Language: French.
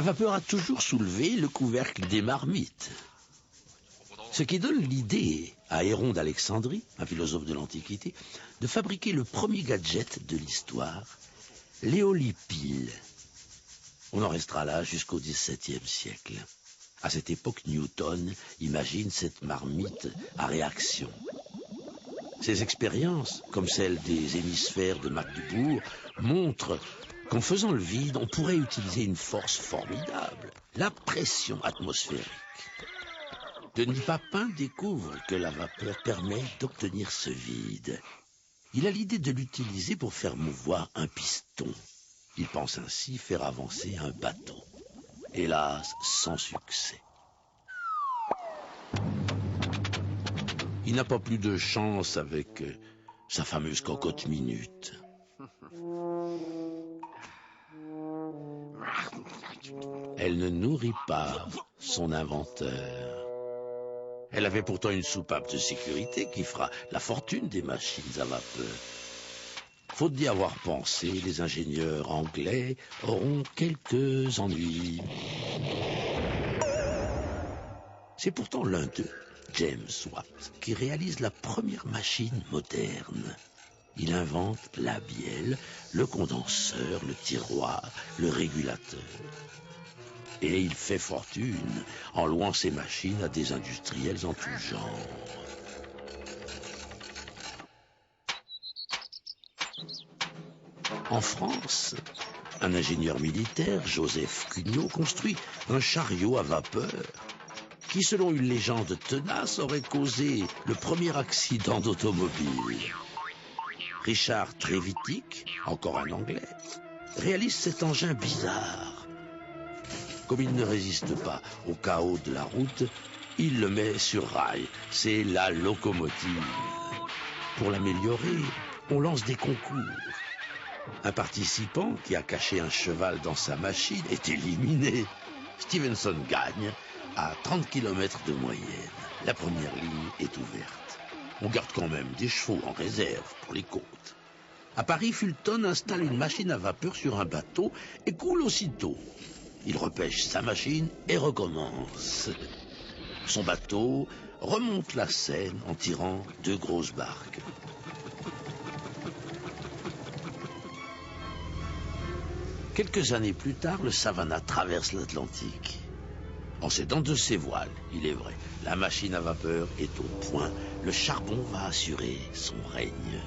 La vapeur a toujours soulevé le couvercle des marmites. Ce qui donne l'idée à Héron d'Alexandrie, un philosophe de l'Antiquité, de fabriquer le premier gadget de l'histoire, l'éolipile. On en restera là jusqu'au XVIIe siècle. À cette époque, Newton imagine cette marmite à réaction. Ces expériences, comme celle des hémisphères de Magdebourg, montrent qu'en faisant le vide, on pourrait utiliser une force formidable, la pression atmosphérique. Denis Papin découvre que la vapeur permet d'obtenir ce vide. Il a l'idée de l'utiliser pour faire mouvoir un piston. Il pense ainsi faire avancer un bateau. Hélas, sans succès. Il n'a pas plus de chance avec sa fameuse cocotte minute. Elle ne nourrit pas son inventeur. Elle avait pourtant une soupape de sécurité qui fera la fortune des machines à vapeur. Faute d'y avoir pensé, les ingénieurs anglais auront quelques ennuis. C'est pourtant l'un d'eux, James Watt, qui réalise la première machine moderne. Il invente la bielle, le condenseur, le tiroir, le régulateur. Et il fait fortune en louant ses machines à des industriels en tout genre. En France, un ingénieur militaire, Joseph Cugnot, construit un chariot à vapeur qui, selon une légende tenace, aurait causé le premier accident d'automobile. Richard Trevithick, encore un Anglais, réalise cet engin bizarre. Comme il ne résiste pas au chaos de la route, il le met sur rail. C'est la locomotive. Pour l'améliorer, on lance des concours. Un participant qui a caché un cheval dans sa machine est éliminé. Stevenson gagne à 30 km de moyenne. La première ligne est ouverte. On garde quand même des chevaux en réserve pour les côtes. À Paris, Fulton installe une machine à vapeur sur un bateau et coule aussitôt. Il repêche sa machine et recommence. Son bateau remonte la Seine en tirant 2 grosses barques. Quelques années plus tard, le Savannah traverse l'Atlantique. En s'aidant de ses voiles, il est vrai, la machine à vapeur est au point. Le charbon va assurer son règne.